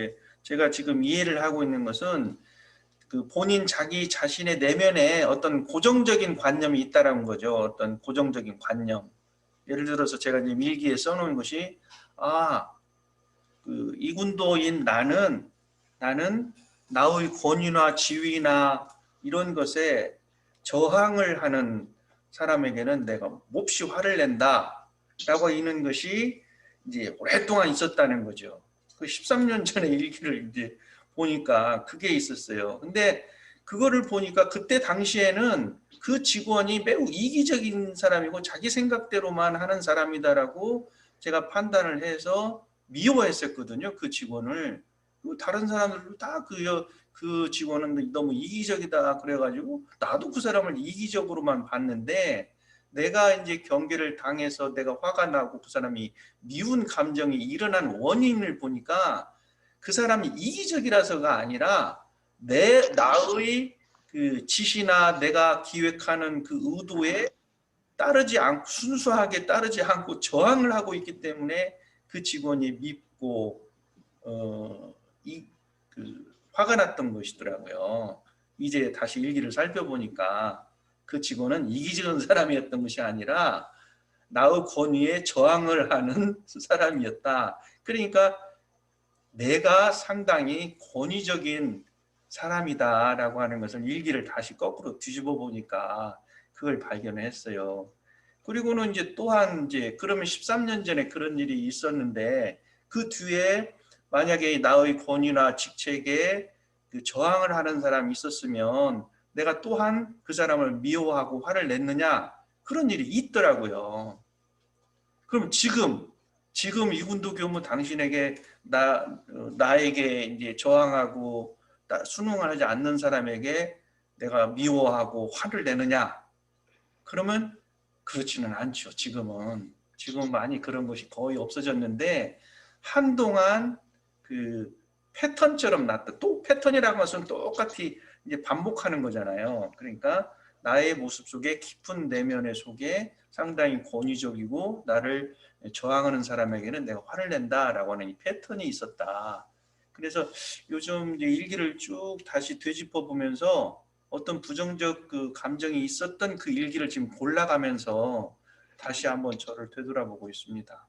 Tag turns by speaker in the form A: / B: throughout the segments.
A: 이제 제가 지금 이해를 하고 있는 것은 그 본인 자기 자신의 내면에 어떤 고정적인 관념이 있다라는 거죠. 어떤 고정적인 관념. 예를 들어서 제가 지금 일기에 써놓은 것이 그 이군도인 나는 나의 권위나 지위나 이런 것에 저항을 하는 사람에게는 내가 몹시 화를 낸다 라고 하는 것이 이제 오랫동안 있었다는 거죠. 그 13년 전에 일기를 이제 보니까 그게 있었어요. 근데 그거를 보니까 그때 당시에는 그 직원이 매우 이기적인 사람이고 자기 생각대로만 하는 사람이다라고 제가 판단을 해서 미워했었거든요. 그 직원을. 다른 사람들도 다 그 직원은 너무 이기적이다 그래가지고 나도 그 사람을 이기적으로만 봤는데 내가 이제 경계를 당해서 내가 화가 나고 그 사람이 미운 감정이 일어난 원인을 보니까 그 사람이 이기적이라서가 아니라 나의 그 지시나 내가 기획하는 그 의도에 따르지 않고 순수하게 따르지 않고 저항을 하고 있기 때문에 그 직원이 밉고 화가 났던 것이더라고요. 이제 다시 일기를 살펴보니까 그 직원은 이기적인 사람이었던 것이 아니라 나의 권위에 저항을 하는 사람이었다. 그러니까 내가 상당히 권위적인 사람이다라고 하는 것을 일기를 다시 거꾸로 뒤집어 보니까 그걸 발견했어요. 그리고는 이제 또한 이제 그러면 13년 전에 그런 일이 있었는데 그 뒤에 만약에 나의 권위나 직책에 그 저항을 하는 사람이 있었으면 내가 또한 그 사람을 미워하고 화를 냈느냐 그런 일이 있더라고요. 그럼 지금 이군도 교무 당신에게 나에게 이제 저항하고 순응을 하지 않는 사람에게 내가 미워하고 화를 내느냐? 그러면 그렇지는 않죠. 지금은 많이 그런 것이 거의 없어졌는데 한동안 그 패턴처럼 났다. 또 패턴이라는 것은 똑같이 이제 반복하는 거잖아요. 그러니까 나의 모습 속에 깊은 내면의 속에 상당히 권위적이고 나를 저항하는 사람에게는 내가 화를 낸다라고 하는 이 패턴이 있었다. 그래서 요즘 이제 일기를 쭉 다시 되짚어 보면서 어떤 부정적 그 감정이 있었던 그 일기를 지금 골라가면서 다시 한번 저를 되돌아보고 있습니다.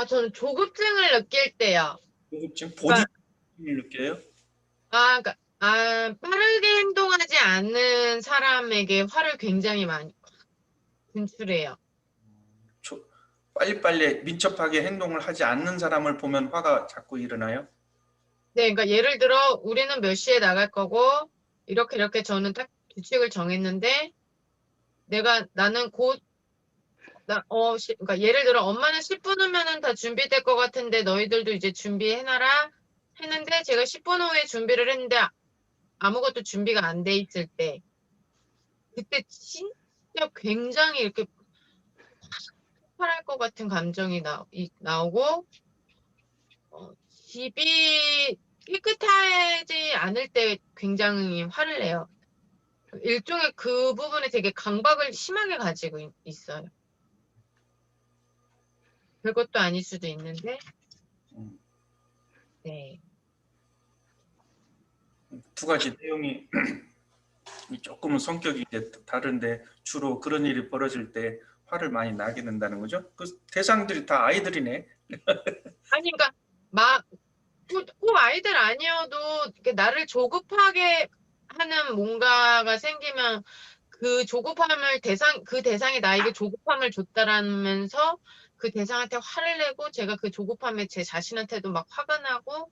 B: 저는 조급증을 느낄 때요.
A: 조급증?
B: 그러니까,
A: 본인을 느껴요?
B: 빠르게 행동하지 않는 사람에게 화를 굉장히 많이 분출해요.
A: 빨리빨리 민첩하게 행동을 하지 않는 사람을 보면 화가 자꾸 일어나요?
B: 네, 그러니까 예를 들어 우리는 몇 시에 나갈 거고 이렇게 저는 딱 규칙을 정했는데 나는 곧 그러니까 예를 들어 엄마는 10분 후면은 다 준비될 것 같은데 너희들도 이제 준비해놔라 했는데 제가 10분 후에 준비를 했는데 아무것도 준비가 안 돼 있을 때 그때 진짜 굉장히 이렇게 폭발할 것 같은 감정이 나오고 집이 깨끗하지 않을 때 굉장히 화를 내요. 일종의 그 부분에 되게 강박을 심하게 가지고 있어요. 별것도 아닐 수도 있는데, 네.
A: 두 가지 내용이 조금은 성격이 다른데 주로 그런 일이 벌어질 때 화를 많이 나게 된다는 거죠? 그 대상들이 다 아이들이네.
B: 아니, 그러니까 꼭 아이들 아니어도 이렇게 나를 조급하게 하는 뭔가가 생기면 그 대상이 나에게 조급함을 줬다라면서 그 대상한테 화를 내고 제가 그 조급함에 제 자신한테도 막 화가 나고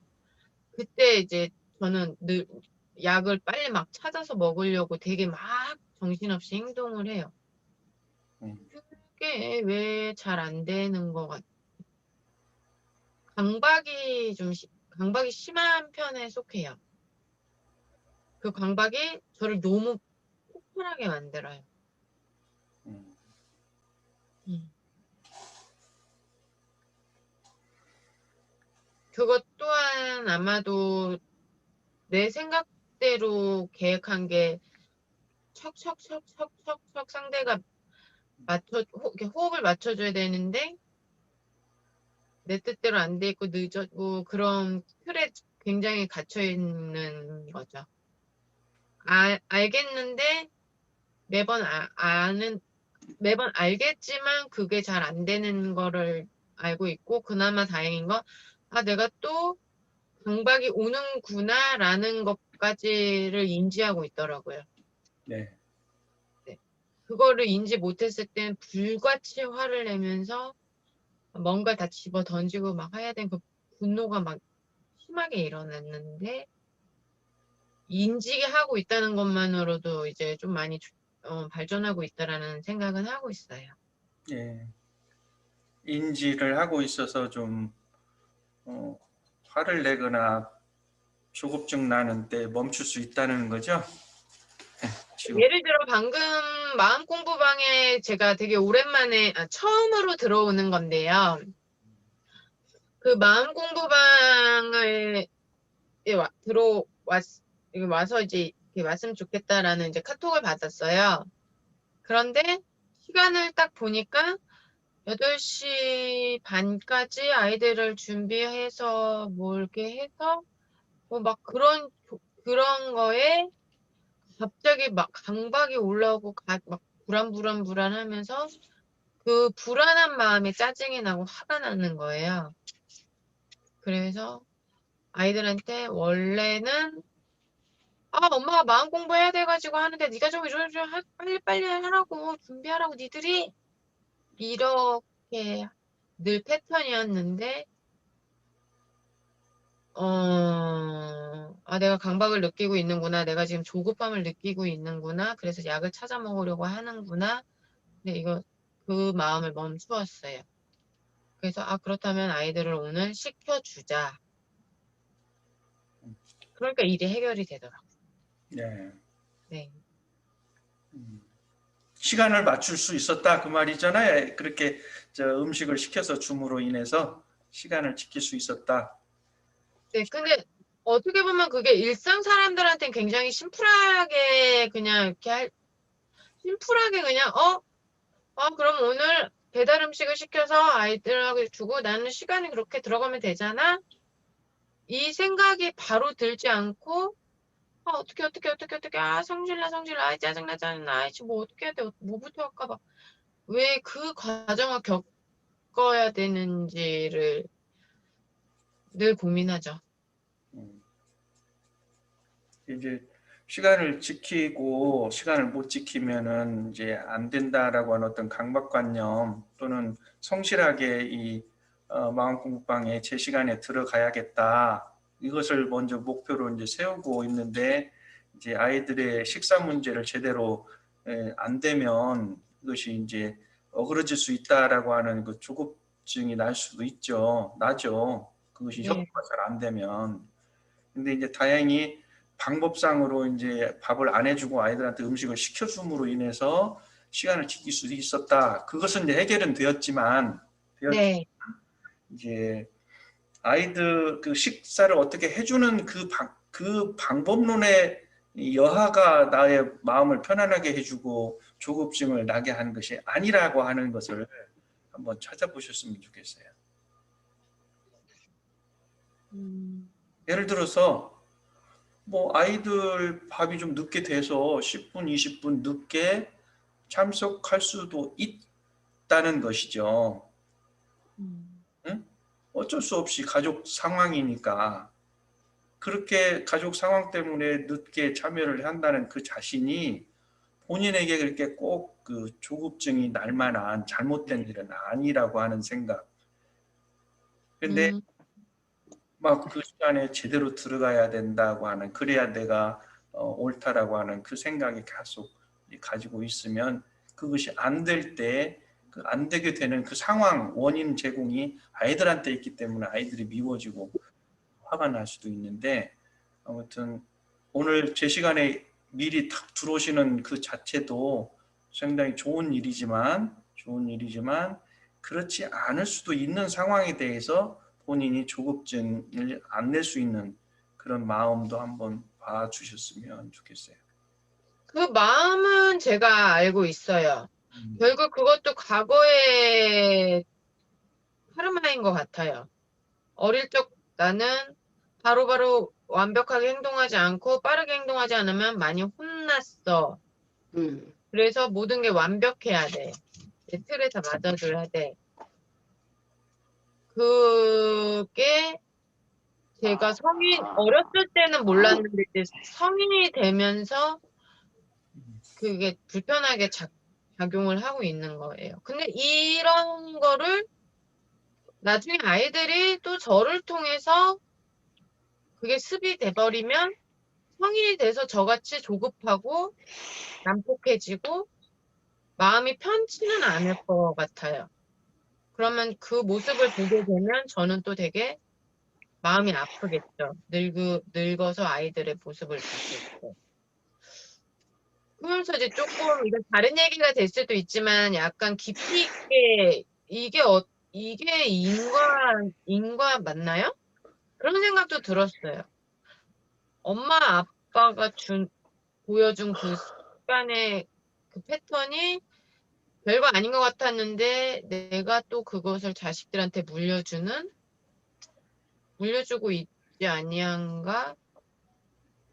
B: 그때 이제 저는 늘 약을 빨리 막 찾아서 먹으려고 되게 막 정신없이 행동을 해요. 그게 왜 잘 안 되는 것 같아요. 강박이 심한 편에 속해요. 그 강박이 저를 너무 폭발하게 만들어요. 그것 또한 아마도 내 생각대로 계획한 게 척척척척척척 상대가 이렇게 호흡을 맞춰줘야 되는데 내 뜻대로 안 돼 있고 늦었고 그런 틀에 굉장히 갇혀 있는 거죠. 알겠는데 매번 매번 알겠지만 그게 잘 안 되는 거를 알고 있고, 그나마 다행인 건, 내가 또 강박이 오는구나라는 것까지를 인지하고 있더라고요.
A: 네.
B: 네. 그거를 인지 못했을 땐 불같이 화를 내면서 뭔가 다 집어 던지고 막 해야 되는 그 분노가 막 심하게 일어났는데, 인지하고 있다는 것만으로도 이제 좀 많이 발전하고 있다라는 생각은 하고 있어요.
A: 예. 인지를 하고 있어서 좀 화를 내거나 조급증 나는 때 멈출 수 있다는 거죠? 지금.
B: 예를 들어 방금 마음 공부방에 제가 되게 오랜만에 처음으로 들어오는 건데요. 그 마음 공부방을 와서 이제 이렇게 왔으면 좋겠다라는 이제 카톡을 받았어요. 그런데 시간을 딱 보니까 8시 반까지 아이들을 준비해서 뭐 이렇게 해서 뭐 막 그런 거에 갑자기 막 강박이 올라오고 막 불안하면서 그 불안한 마음에 짜증이 나고 화가 나는 거예요. 그래서 아이들한테 원래는 엄마가 마음 공부해야 돼가지고 하는데 네가 좀 이러저러 빨리빨리 하라고 준비하라고 니들이 이렇게 늘 패턴이었는데 내가 강박을 느끼고 있는구나. 내가 지금 조급함을 느끼고 있는구나. 그래서 약을 찾아 먹으려고 하는구나. 근데 그 마음을 멈추었어요. 그래서 그렇다면 아이들을 오늘 시켜주자. 그러니까 일이 해결이 되더라고요.
A: 네.
B: 네.
A: 시간을 맞출 수 있었다 그 말이잖아요. 그렇게 음식을 시켜서 줌으로 인해서 시간을 지킬 수 있었다.
B: 네, 근데 어떻게 보면 그게 일상 사람들한테는 굉장히 심플하게 그냥 심플하게 그냥 그럼 오늘 배달 음식을 시켜서 아이들하고 주고 나는 시간이 그렇게 들어가면 되잖아. 이 생각이 바로 들지 않고 어떻게 성질나 짜증나 뭐 어떻게 해야 돼 뭐부터 할까 봐 왜 그 과정을 겪어야 되는지를 늘 고민하죠.
A: 음, 이제 시간을 지키고 시간을 못 지키면은 이제 안 된다라고 하는 어떤 강박관념 또는 성실하게 이 마음 공부방에 제 시간에 들어가야겠다. 이것을 먼저 목표로 이제 세우고 있는데 이제 아이들의 식사 문제를 제대로 안 되면 이것이 이제 어그러질 수 있다라고 하는 그 조급증이 날 수도 나죠. 그것이
B: 네.
A: 협조가 잘 안 되면. 근데 이제 다행히 방법상으로 이제 밥을 안 해주고 아이들한테 음식을 시켜줌으로 인해서 시간을 지킬 수 있었다. 그것은 이제 해결은 되었지만
B: 네.
A: 이제 아이들 그 식사를 어떻게 해주는 그 방법론의 여하가 나의 마음을 편안하게 해주고 조급증을 나게 하는 것이 아니라고 하는 것을 한번 찾아보셨으면 좋겠어요.
B: 음,
A: 예를 들어서 뭐 아이들 밥이 좀 늦게 돼서 10분, 20분 늦게 참석할 수도 있다는 것이죠.
B: 음,
A: 응? 어쩔 수 없이 가족 상황이니까 그렇게 가족 상황 때문에 늦게 참여를 한다는 그 자신이 본인에게 그렇게 꼭 그 조급증이 날 만한 잘못된 일은 아니라고 하는 생각. 근데
B: 음,
A: 막 그 시간에 제대로 들어가야 된다고 하는 그래야 내가 옳다라고 하는 그 생각이 계속 가지고 있으면 그것이 안 될 때 그 안 되게 되는 그 상황 원인 제공이 아이들한테 있기 때문에 아이들이 미워지고 화가 날 수도 있는데 아무튼 오늘 제 시간에 미리 탁 들어오시는 그 자체도 상당히 좋은 일이지만 그렇지 않을 수도 있는 상황에 대해서 본인이 조급증을 안 낼 수 있는 그런 마음도 한번 봐주셨으면 좋겠어요.
B: 그 마음은 제가 알고 있어요.
A: 음,
B: 결국 그것도 카르마인 것 같아요. 어릴 적 나는 바로바로 완벽하게 행동하지 않고 빠르게 행동하지 않으면 많이 혼났어. 그래서 모든 게 완벽해야 돼. 내 틀에 다 맞아줘야 돼. 그게 제가 어렸을 때는 몰랐는데 이제 성인이 되면서 그게 불편하게 작용을 하고 있는 거예요. 근데 이런 거를 나중에 아이들이 또 저를 통해서 그게 습이 돼버리면 성인이 돼서 저같이 조급하고 난폭해지고 마음이 편치는 않을 것 같아요. 그러면 그 모습을 보게 되면 저는 또 되게 마음이 아프겠죠. 늙어서 아이들의 모습을 보고 있고. 그러면서 이제 조금 이건 다른 얘기가 될 수도 있지만 약간 깊이 있게 이게 인과 맞나요? 그런 생각도 들었어요. 엄마 아빠가 보여준 그 습관의 그 패턴이 별거 아닌 것 같았는데 내가 또 그것을 자식들한테 물려주고 있지 아니한가?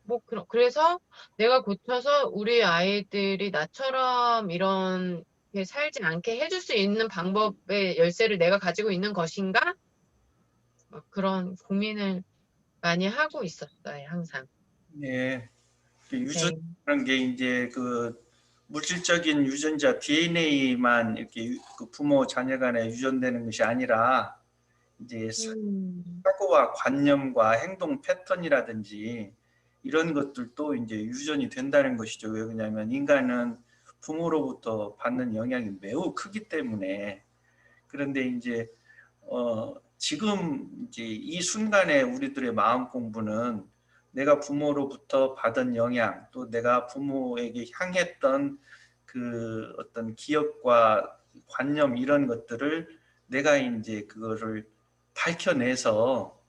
B: 뭐 그래서 내가 고쳐서 우리 아이들이 나처럼 이렇게 살지 않게 해줄 수 있는 방법의 열쇠를 내가 가지고 있는 것인가? 막 그런 고민을 많이 하고 있었어요, 항상.
A: 예.
B: 네.
A: 유전이라는 게 이제 그 물질적인 유전자 DNA만 이렇게 그 부모 자녀 간에 유전되는 것이 아니라 이제 사고와 관념과 행동 패턴이라든지 이런 것들도 이제 유전이 된다는 것이죠. 왜 그러냐면 인간은 부모로부터 받는 영향이 매우 크기 때문에. 그런데 이제 지금 이제 이 순간에 우리들의 마음 공부는 내가 부모로부터 받은 영향, 또 내가 부모에게 향했던 그 어떤 기억과 관념 이런 것들을 내가 이제 그거를 밝혀내서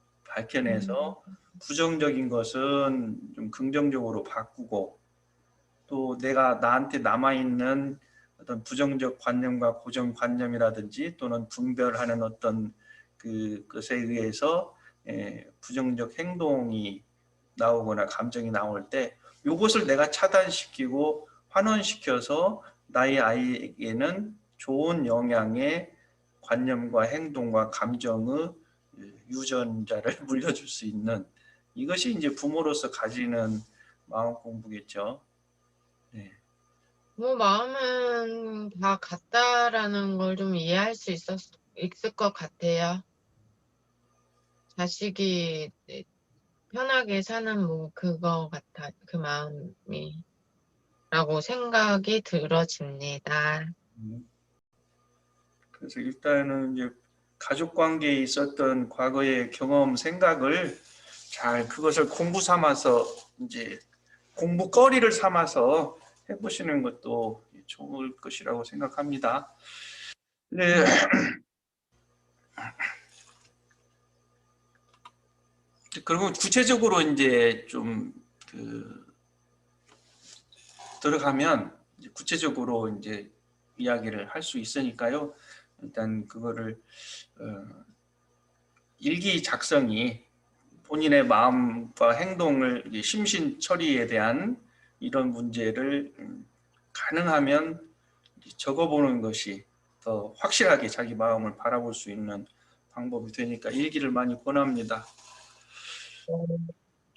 A: 부정적인 것은 좀 긍정적으로 바꾸고, 또 내가 나한테 남아있는 어떤 부정적 관념과 고정관념이라든지 또는 분별하는 어떤 그것에 의해서 부정적 행동이 나오거나 감정이 나올 때 이것을 내가 차단시키고 환원시켜서 나의 아이에게는 좋은 영향의 관념과 행동과 감정의 유전자를 물려줄 수 있는, 이것이 이제 부모로서 가지는 마음 공부겠죠. 네.
B: 뭐 마음은 다 같다라는 걸 좀 이해할 수 있을 것 같아요. 자식이 편하게 사는 뭐 그거 같아, 그 마음이 라고 생각이 들어집니다.
A: 그래서 일단은 이제 가족 관계에 있었던 과거의 경험, 생각을 잘 그것을 공부 삼아서 이제 공부거리를 삼아서 해보시는 것도 좋을 것이라고 생각합니다. 네. 그리고 구체적으로 이제 좀 들어가면 이제 구체적으로 이제 이야기를 할 수 있으니까요. 일단 그거를 일기 작성이 본인의 마음과 행동을 심신 처리에 대한 이런 문제를 가능하면 적어보는 것이 더 확실하게 자기 마음을 바라볼 수 있는 방법이 되니까 일기를 많이 권합니다.